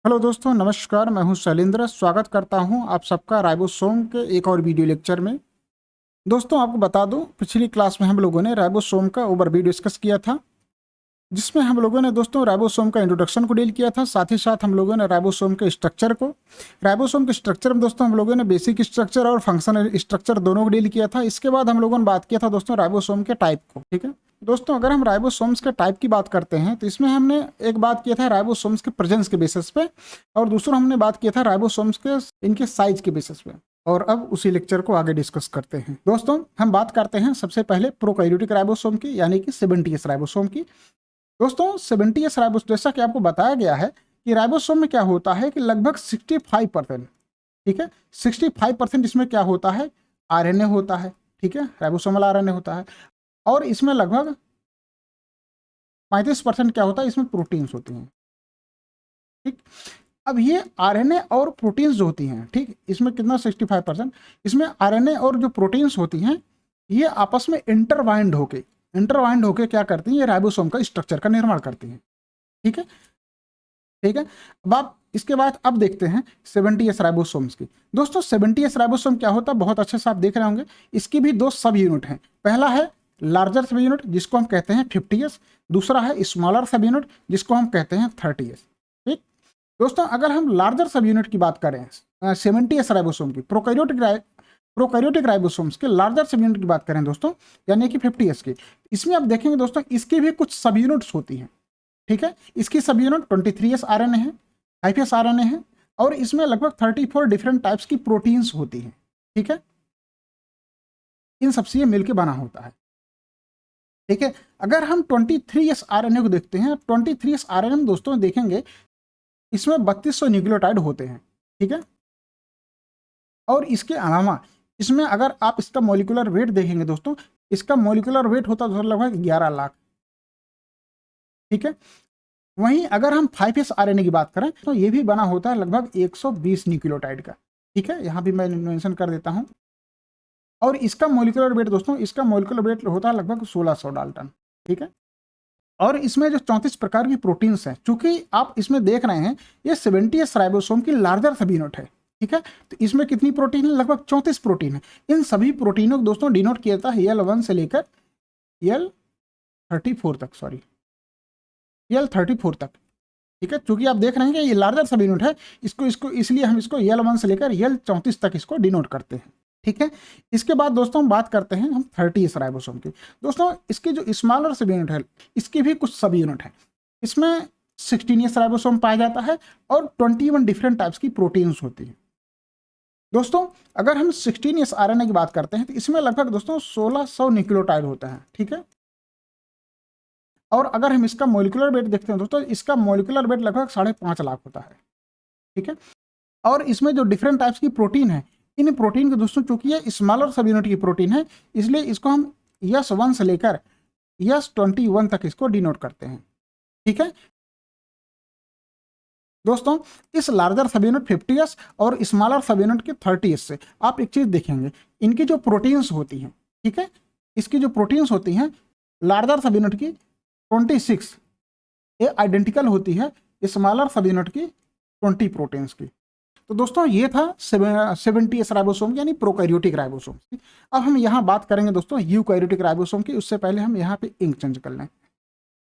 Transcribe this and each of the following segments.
Hello दोस्तों, नमस्कार। मैं हूं शैलेंद्र। स्वागत करता हूं आप सबका राइबोसोम के एक और वीडियो लेक्चर में। दोस्तों, आपको बता दूं, पिछली क्लास में हम लोगों ने राइबोसोम का ओवरव्यू डिस्कस किया था, जिसमें हम लोगों ने दोस्तों राइबोसोम का इंट्रोडक्शन को डील किया था। साथ ही साथ हम लोगों ने राइबोसोम के स्ट्रक्चर में दोस्तों हम लोगों ने बेसिक स्ट्रक्चर और फंक्शनल स्ट्रक्चर दोनों को डील किया था। इसके बाद हम लोगों ने बात किया था दोस्तों राइबोसोम के टाइप को। ठीक है दोस्तों, अगर हम राइबोसोम्स के टाइप की बात करते हैं तो इसमें हमने एक बात किया था राइबोसोम्स के प्रेजेंस के बेसिस पे, और दूसरा हमने बात किया था राइबोसोम्स के इनके साइज के बेसिस पे। और अब उसी लेक्चर को आगे डिस्कस करते हैं। दोस्तों, हम बात करते हैं सबसे पहले प्रोकैरियोटिक राइबोसोम की, यानी कि 70s राइबोसोम की। दोस्तों, 70s राइबोसोम, जैसा कि आपको बताया गया है कि राइबोसोम में क्या होता है कि लगभग 65%, ठीक है, 65% इसमें क्या होता है, आरएनए होता है। ठीक है, राइबोसोमल आरएनए होता है। और इसमें लगभग 35% क्या होता है, इसमें प्रोटीन्स होती हैं। ठीक, अब ये आरएनए और प्रोटीन्स जो होती हैं, ठीक, इसमें कितना 65%, इसमें आरएनए और जो प्रोटीन्स होती हैं ये आपस में इंटरवाइंड होके क्या करती हैं, ये राइबोसोम का स्ट्रक्चर का निर्माण करती हैं। ठीक है, ठीक है। अब आप इसके बाद अब देखते हैं 70s राइबोसोम्स की। दोस्तों, 70s राइबोसोम क्या होता है, बहुत अच्छे से आप देख रहे होंगे। इसकी भी दो सब यूनिट हैं। पहला है लार्जर सब यूनिट, जिसको हम कहते हैं 50s। दूसरा है स्मॉलर सब यूनिट, जिसको हम कहते हैं 30s। ठीक दोस्तों, अगर हम लार्जर सब यूनिट की बात करें 70s राइबोसोम की, प्रोकैरियोटिक राइबोसोम्स के लार्जर सब यूनिट की बात करें दोस्तों, यानी कि 50s की, इसमें आप देखेंगे दोस्तों इसकी भी कुछ सब यूनिट्स होती हैं। ठीक है, इसकी सब यूनिट 23s आरएनए है, 5s आरएनए है, और इसमें लगभग 34 डिफरेंट टाइप्स की प्रोटीन्स होती हैं। ठीक है, इन सबसे ये मिलकर बना होता है। ठीक है, अगर हम 23s आरएनए को देखते हैं, 23s आरएनए में दोस्तों देखेंगे इसमें 3200 न्यूक्लियोटाइड होते हैं। ठीक है, और इसके अलावा इसमें अगर आप इसका मॉलिक्यूलर वेट देखेंगे दोस्तों, इसका मॉलिक्यूलर वेट होता है लगभग 11 लाख। ठीक है, वहीं अगर हम 5s आरएनए की बात करें तो ये भी बना होता है लगभग 120 न्यूक्लियोटाइड का। ठीक है, यहाँ भी मैं मेंशन कर देता हूँ। और इसका मॉलिक्यूलर वेट दोस्तों, इसका मॉलिक्यूलर वेट होता है लगभग 1600 डाल्टन। ठीक है, और इसमें जो 34 प्रकार की प्रोटीन्स हैं, चूंकि आप इसमें देख रहे हैं ये 70s राइबोसोम की लार्जर सब यूनिट है। ठीक है, तो इसमें कितनी प्रोटीन है, लगभग 34 प्रोटीन है। इन सभी प्रोटीनों को दोस्तों डिनोट किया जाता है L1 से लेकर L34 तक, सॉरी L34 तक। ठीक है, क्योंकि आप देख रहे हैं कि ये लार्जर सब यूनिट है, इसको इसलिए हम इसको L1 से लेकर L34 तक इसको डिनोट करते हैं। ठीक है, इसके बाद दोस्तों हम बात करते हैं हम 30s राइबोसोम की। दोस्तों, इसकी जो स्मॉलर सब यूनिट है, इसकी भी कुछ सब यूनिट है। इसमें 16s राइबोसोम पाया जाता है और 21 डिफरेंट टाइप्स की प्रोटीन्स होती हैं। दोस्तों, अगर हम 16s आरएनए की बात करते हैं तो इसमें लगभग दोस्तों 1600 न्यूक्लियोटाइड होता है। ठीक है, और अगर हम इसका मॉलिक्यूलर वेट देखते हैं दोस्तों, इसका मॉलिक्यूलर वेट लगभग 5.5 लाख होता है। ठीक है, और इसमें जो डिफरेंट टाइप्स की प्रोटीन है, इन प्रोटीन के दोस्तों चूंकि ये स्मॉलर सब यूनिट की प्रोटीन है, इसलिए इसको हम S1 से लेकर S21 तक इसको डिनोट करते हैं। ठीक है दोस्तों, इस लार्जर सब यूनिट 50s और स्मॉलर सब यूनिट के 30s से आप एक चीज देखेंगे, इनकी जो प्रोटीन्स होती हैं, ठीक है, इसकी जो प्रोटीन्स होती हैं लार्जर सब यूनिट की 26 ये आइडेंटिकल होती है स्मॉलर सब यूनिट की 20 प्रोटीन्स की। तो दोस्तों ये था 70s राइबोसोम यानी प्रोकैरियोटिक राइबोसोम की। अब हम यहाँ बात करेंगे दोस्तों यूकैरियोटिक राइबोसोम की। उससे पहले हम यहाँ पे इंक चेंज कर लें।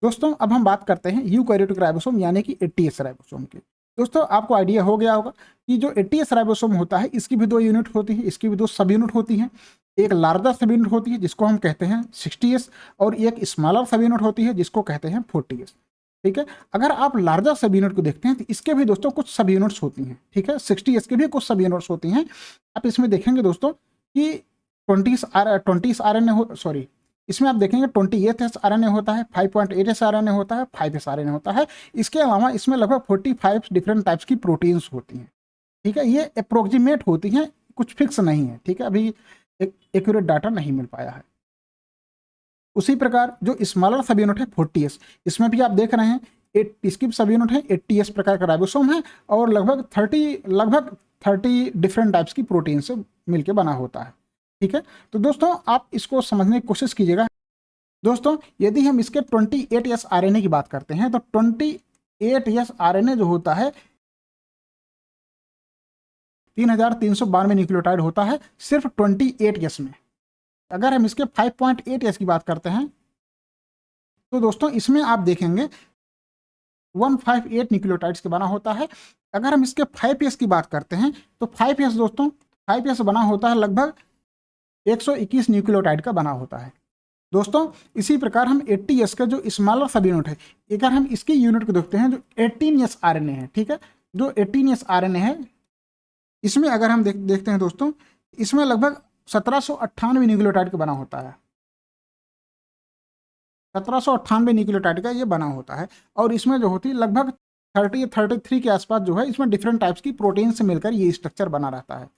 दोस्तों, अब हम बात करते हैं यूकैरियोटिक राइबोसोम यानी कि 80s राइबोसोम की। दोस्तों, आपको आइडिया हो गया होगा कि जो 80s राइबोसोम होता है इसकी भी दो यूनिट होती है, इसकी भी दो सब यूनिट होती हैं। एक लार्जर सब यूनिट होती है जिसको हम कहते हैं 60s, और एक स्मॉलर सब यूनिट होती है जिसको कहते हैं 40s। ठीक है, अगर आप लार्जर सब यूनिट को देखते हैं तो इसके भी दोस्तों कुछ सब यूनिट्स होती हैं। ठीक है, 60s के भी कुछ सब यूनिट्स होती हैं। आप इसमें देखेंगे दोस्तों कि 20s आरएनए हो, सॉरी, इसमें आप देखेंगे 28s आरएनए होता है, 5.8s आरएनए होता है, 5s आरएनए होता है। इसके अलावा इसमें लगभग 45 डिफरेंट टाइप्स की प्रोटीन्स होती हैं। ठीक है, ये अप्रोक्सीमेट होती हैं, कुछ फिक्स नहीं है। ठीक है, अभी एक्यूरेट डाटा नहीं मिल पाया है। उसी प्रकार जो स्मॉलर सब यूनिट है 40s, इसमें भी आप देख रहे हैं इसकी सब यूनिट है 80s प्रकार का राइबोसोम है, और लगभग 30 डिफरेंट टाइप्स की प्रोटीन से मिलकर बना होता है। ठीक है, तो दोस्तों आप इसको समझने की कोशिश कीजिएगा। दोस्तों, यदि हम इसके 28s आरएनए की बात करते हैं तो 28s आरएनए जो होता है 3392 न्यूक्लियोटाइड होता है सिर्फ 28S में। अगर हम इसके 5.8S की बात करते हैं तो दोस्तों इसमें आप देखेंगे 158 न्यूक्लियोटाइड्स के बना होता है। अगर हम इसके 5S की बात करते हैं तो 5S दोस्तों 5S बना होता है लगभग 121 न्यूक्लियोटाइड का बना होता है दोस्तों। इसी प्रकार हम 80S का जो स्मॉलर सब यूनिट है, अगर हम इसके यूनिट को देखते हैं जो 18S RNA है, ठीक है, जो 18S RNA है इसमें अगर हम देखते हैं दोस्तों, इसमें लगभग 1798 न्यूक्लियोटाइड का बना होता है, 1798 न्यूक्लियोटाइड का ये बना होता है। और इसमें जो होती है लगभग 33 के आसपास जो है इसमें डिफरेंट टाइप्स की प्रोटीन से मिलकर ये स्ट्रक्चर बना रहता है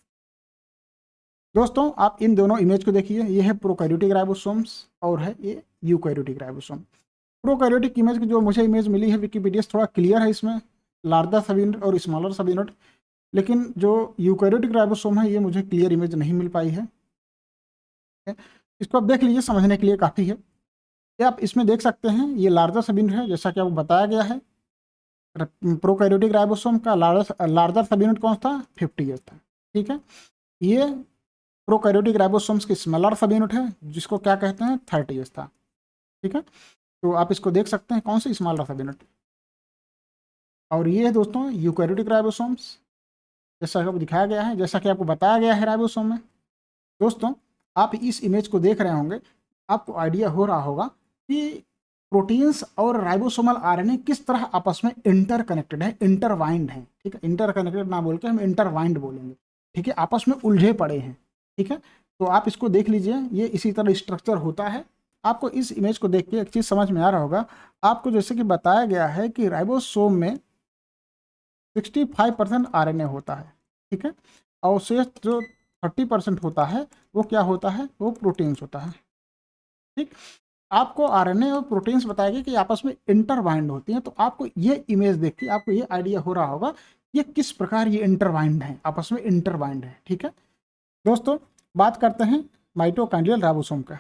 दोस्तों। आप इन दोनों इमेज को देखिए, ये है प्रोकैरियोटिक राइबोसोम्स और है ये यूकैरियोटिक राइबोसोम। प्रोकैरियोटिक इमेज की जो मुझे इमेज मिली है विकिपीडिया से थोड़ा क्लियर है, इसमें लार्जर सब यूनिट और स्मॉलर सब यूनिट, लेकिन जो यूकैरियोटिक राइबोसोम है ये मुझे क्लियर इमेज नहीं मिल पाई है। इसको आप देख लीजिए, समझने के लिए काफ़ी है। ये आप इसमें देख सकते हैं ये लार्जर सब यूनिट है, जैसा कि आपको बताया गया है। प्रोकैरियोटिक राइबोसोम का लार्जर सब यूनिट कौन था, 50S था, ठीक है। ये प्रोकैरियोटिक राइबोसोम्स की स्मॉलर सब यूनिट है जिसको क्या कहते हैं, 30S था, ठीक है। तो आप इसको देख सकते हैं कौन सी स्मॉलर सब यूनिट। और ये है दोस्तों यूकैरियोटिक राइबोसोम्स, जैसा कि आपको दिखाया गया है, जैसा कि आपको बताया गया है राइबोसोम में। दोस्तों आप इस इमेज को देख रहे होंगे, आपको आइडिया हो रहा होगा कि प्रोटीन्स और राइबोसोमल आरएनए किस तरह आपस में इंटरकनेक्टेड है, इंटरवाइंड है, ठीक है। इंटरकनेक्टेड ना बोल के हम इंटरवाइंड बोलेंगे, ठीक है, आपस में उलझे पड़े हैं, ठीक है। तो आप इसको देख लीजिए, ये इसी तरह स्ट्रक्चर होता है। आपको इस इमेज को देख के एक चीज़ समझ में आ रहा होगा, आपको जैसे कि बताया गया है कि राइबोसोम में 65% आरएनए होता है, ठीक है, और शेष जो 30% होता है वो क्या होता है, वो प्रोटीन्स होता है, ठीक। आपको आरएनए और प्रोटीन्स बताएंगे कि आपस में इंटरवाइंड होती हैं। तो आपको ये इमेज देख के आपको ये आइडिया हो रहा होगा ये किस प्रकार ये इंटरवाइंड है, आपस में इंटरवाइंड है, ठीक है। दोस्तों बात करते हैं माइटोकॉन्ड्रियल राइबोसोम का।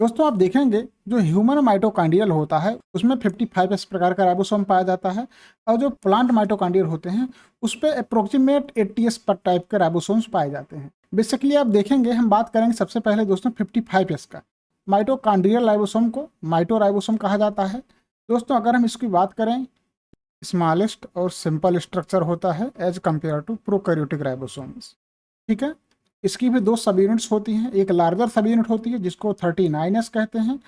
दोस्तों आप देखेंगे जो ह्यूमन माइटोकॉन्ड्रियल होता है उसमें 55 प्रकार का राइबोसोम पाया जाता है, और जो प्लांट माइटोकॉन्ड्रियल होते हैं उस पर अप्रोक्सीमेट 80S पर टाइप के राइबोसोम्स पाए जाते हैं। बेसिकली आप देखेंगे, हम बात करेंगे सबसे पहले दोस्तों 55S का। माइटोकॉन्ड्रियल राइबोसोम को माइटो राइबोसोम कहा जाता है। दोस्तों अगर हम इसकी बात करें, स्मॉलेस्ट और सिंपल स्ट्रक्चर होता है as compare to prokaryotic ribosomes, ठीक है। इसकी भी दो सब यूनिट्स होती हैं, एक लार्जर सब यूनिट होती है जिसको 39S कहते हैं,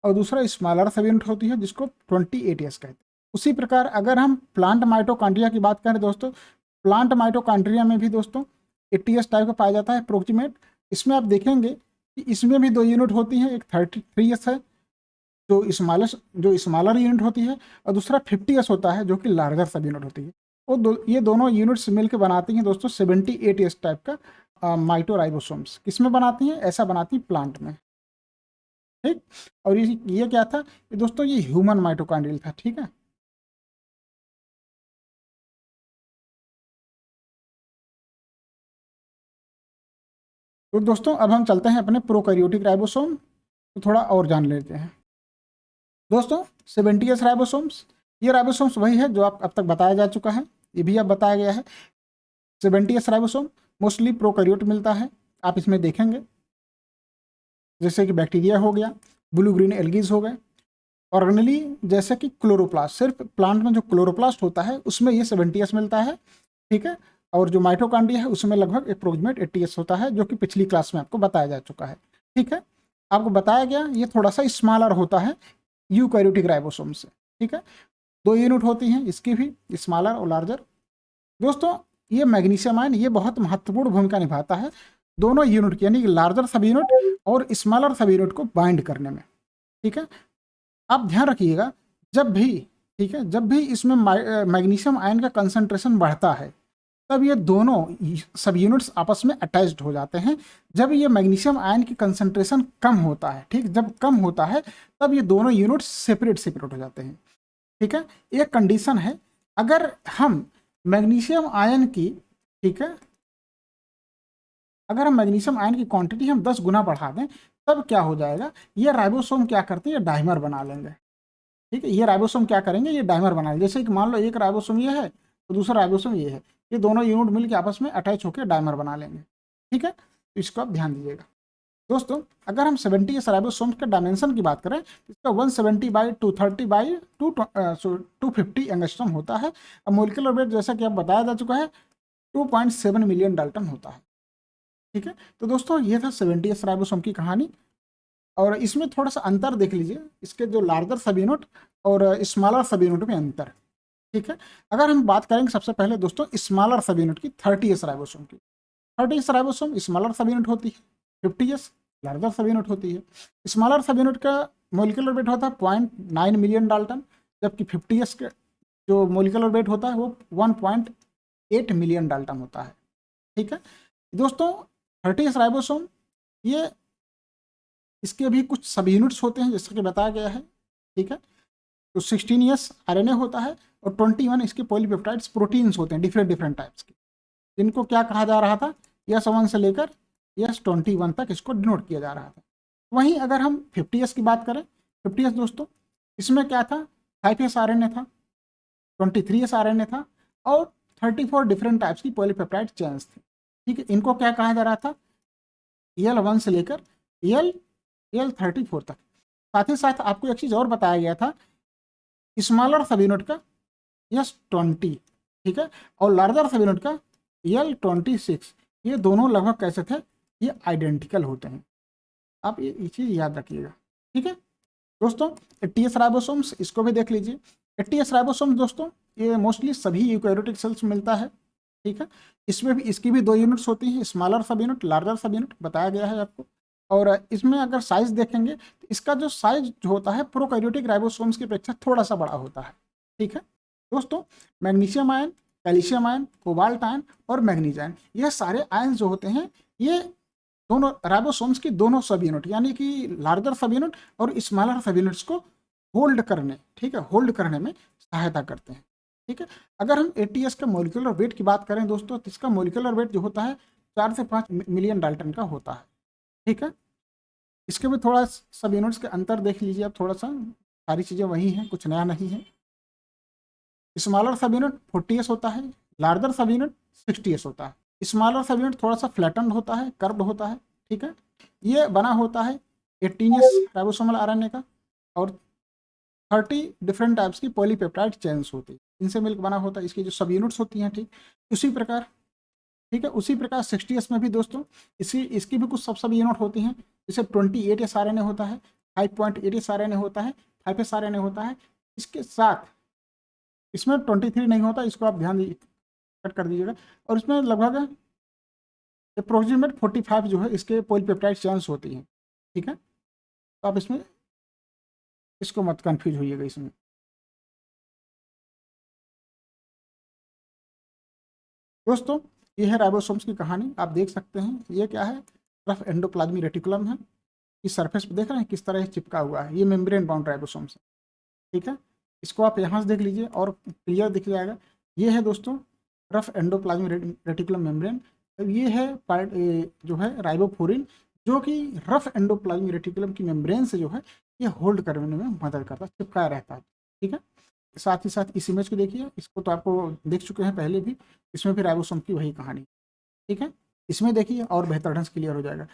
और दूसरा स्मॉलर सब यूनिट होती है जिसको 28S कहते हैं। उसी प्रकार अगर हम प्लांट माइटोकॉन्ड्रिया की बात करें दोस्तों, प्लांट माइटोकॉन्ड्रिया में भी दोस्तों 80S टाइप का पाया जाता है अप्रोक्सीमेट। इसमें आप देखेंगे कि इसमें भी दो यूनिट होती हैं, एक 33S है जो स्मॉलर यूनिट होती है, और दूसरा 50S होता है जो कि लार्जर सब यूनिट होती है। ये दोनों यूनिट्स मिलकर बनाती हैं दोस्तों 78S टाइप का माइटोराइबोसोम्स। किसमें बनाती हैं, ऐसा बनाती हैं प्लांट में, ठीक। और ये क्या था, ये दोस्तों ये ह्यूमन माइटोकॉन्ड्रियल था, ठीक है। तो दोस्तों अब हम चलते हैं अपने प्रोकैरियोटिक राइबोसोम तो थोड़ा और जान लेते हैं। दोस्तों 70S राइबोसोम्स, ये राइबोसोम्स वही है जो आप अब तक बताया जा चुका है, ये भी अब बताया गया है। 70S राइबोसोम मोस्टली प्रोकैरियोट मिलता है। आप इसमें देखेंगे जैसे कि बैक्टीरिया हो गया, ब्लू ग्रीन एल्गीज हो गए, ऑर्गेनेली जैसे कि क्लोरोप्लास्ट, सिर्फ प्लांट में जो क्लोरोप्लास्ट होता है उसमें ये 70S मिलता है, ठीक है। और जो माइटोकॉन्ड्रिया है उसमें लगभग अप्रोक्सीमेट 80S होता है, जो कि पिछली क्लास में आपको बताया जा चुका है, ठीक है। आपको बताया गया ये थोड़ा सा स्मॉलर होता है यूकैरियोटिक राइबोसोम से, ठीक है। दो यूनिट होती हैं इसकी भी, स्मॉलर और लार्जर। दोस्तों ये मैग्नीशियम आयन ये बहुत महत्वपूर्ण भूमिका निभाता है दोनों यूनिट की, यानी कि लार्जर सब यूनिट और स्मॉलर सब यूनिट को बाइंड करने में, ठीक है। आप ध्यान रखिएगा जब भी, ठीक है, जब भी इसमें मैग्नीशियम आयन का कंसंट्रेशन बढ़ता है तब ये दोनों सब यूनिट्स आपस में अटैच्ड हो जाते हैं। जब ये मैग्नीशियम आयन की कंसंट्रेशन कम होता है, ठीक, जब कम होता है तब ये दोनों यूनिट्स सेपरेट हो जाते हैं, ठीक है। एक कंडीशन है, अगर हम मैग्नीशियम आयन की, ठीक है, अगर हम मैग्नीशियम आयन की क्वांटिटी हम 10 गुना बढ़ा दें तब क्या हो जाएगा, ये राइबोसोम क्या करते हैं, ये डाइमर बना लेंगे, ठीक है। ये राइबोसोम क्या करेंगे, ये डाइमर बना लेंगे। जैसे कि मान लो एक राइबोसोम ये है तो दूसरा राइबोसोम ये है, ये दोनों यूनिट मिलकर आपस में अटैच होकर डायमर बना लेंगे। ठीक है, तो इसको आप ध्यान दीजिएगा दोस्तों। अगर हम 70 राइबोसोम्स के डायमेंशन की बात करें तो इसका 170/230/250 एंगस्ट्रॉम होता है। अब मोलिकुलर वेट जैसा कि अब बताया जा चुका है 2.7 मिलियन डाल्टन होता है। ठीक है, तो दोस्तों ये था 70 राइबोसोम की कहानी। और इसमें थोड़ा सा अंतर देख लीजिए, इसके जो लार्जर सब यूनिट और स्मॉलर सब यूनिट में अंतर। ठीक है, अगर हम बात करेंगे सबसे पहले दोस्तों स्मॉलर सब यूनिट की 30 राइबोसोम की। 30 राइबोसोम स्मॉलर सब यूनिट होती है, 50 लार्जर सब यूनिट होती है। स्मॉलर सब यूनिट का मोलिकुलर वेट होता है 0.9 मिलियन डाल्टन, जबकि 50 का जो मोलिकुलर वेट होता है वो 1.8 मिलियन डाल्टन होता है। ठीक है दोस्तों, 30 राइबोसोम ये इसके भी कुछ सब यूनिट्स होते हैं जैसा कि बताया गया है। ठीक है, तो 16S RNA होता है और 21 इसके पॉलीपेप्टाइड्स प्रोटीन्स होते हैं डिफरेंट डिफरेंट टाइप्स के, जिनको क्या कहा जा रहा था, S1 से लेकर S21 तक इसको डिनोट किया जा रहा था। वहीं अगर हम 50S की बात करें, 50S दोस्तों इसमें क्या था, 5S RNA था, 23S RNA था और 34 डिफरेंट टाइप्स की पॉलीपेप्टाइड चेन्स थी। ठीक है, इनको क्या कहा जा रहा था, EL1 से लेकर EL34 तक। साथ ही साथ आपको एक चीज़ और बताया गया था, स्मॉलर सब यूनिट का S20, ठीक है, और लार्जर सब यूनिट का EL26, ये दोनों लगभग कैसे थे, ये आइडेंटिकल होते हैं। आप ये चीज़ याद रखिएगा। ठीक है दोस्तों, 80S राइबोसोम्स इसको भी देख लीजिए। 80S राइबोसोम्स दोस्तों ये मोस्टली सभी यूकैरियोटिक सेल्स में मिलता है। ठीक है, इसमें भी इसकी भी 2 यूनिट्स होती हैं, स्मॉलर सब यूनिट, लार्जर सब यूनिट, बताया गया है आपको। और इसमें अगर साइज देखेंगे तो इसका जो साइज जो होता है प्रोकैरियोटिक राइबोसोम्स की अपेक्षा थोड़ा सा बड़ा होता है। ठीक है दोस्तों, magnesium ion, calcium ion, cobalt ion और मैग्नीज आयन, ये सारे आयन जो होते हैं ये दोनों राइबोसोम्स की दोनों सब यूनिट यानी कि लार्जर सब यूनिट और स्मॉलर सब यूनिट्स को होल्ड करने, ठीक है, होल्ड करने में सहायता करते हैं। ठीक है, अगर हम 80S के मोलिकुलर वेट की बात करें दोस्तों तो इसका मोलिकुलर वेट जो होता है 4 से 5 मिलियन डाल्टन का होता है। ठीक है, इसके भी थोड़ा सब यूनिट्स के अंतर देख लीजिए आप, थोड़ा सा सारी चीज़ें वही हैं, कुछ नया नहीं है। स्मॉलर सब यूनिट 40S होता है, लार्जर सब यूनिट 60S होता है। स्मॉलर सब यूनिट थोड़ा सा फ्लैटन होता है, कर्व्ड होता है। ठीक है, ये बना होता है 18S राइबोसोमल RNA का और 30 डिफरेंट टाइप्स की पॉलीपेप्टाइड चेन्स होती है, इनसे मिलकर बना होता है। इसकी जो सब यूनिट्स होती हैं, ठीक उसी प्रकार, ठीक है, उसी प्रकार 60S में भी दोस्तों इसकी भी कुछ सब यूनिट होती हैं। जैसे 28S RNA होता है, 5.8S RNA होता है, 5S RNA होता है। इसके साथ इसमें 23 नहीं होता, इसको आप ध्यान कट कर दीजिएगा। और इसमें लगभग अप्रोक्सीमेट 45 जो है इसके पॉलीपेप्टाइड चेन्स होती हैं। ठीक है, तो आप इसको मत कंफ्यूज होइएगा इसमें। दोस्तों ये है राइबोसोम्स की कहानी, आप देख सकते हैं ये क्या है, रफ एंडोप्लाज्मिक रेटिकुलम है। इस सरफेस पे देख रहे हैं किस तरह चिपका हुआ है, ये मेम्ब्रेन बाउंड राइबोसोम्स है। ठीक है, इसको आप यहाँ से देख लीजिए और क्लियर दिख जाएगा। ये है दोस्तों रफ एंडोप्लाज्मिक रेटिकुलम मेम्ब्रेन। ये है पार्ट जो है राइबोफोरिन, जो कि रफ एंडोप्लाज्मिक रेटिकुलम की मेम्ब्रेन से जो है ये होल्ड करने में मदद करता है, चिपकाया रहता है। ठीक है, साथ ही साथ इस इमेज को देखिए, इसको तो आपको देख चुके हैं पहले भी, इसमें भी राइबोसोम की वही कहानी। ठीक है, इसमें देखिए और बेहतर ढंग से क्लियर हो जाएगा।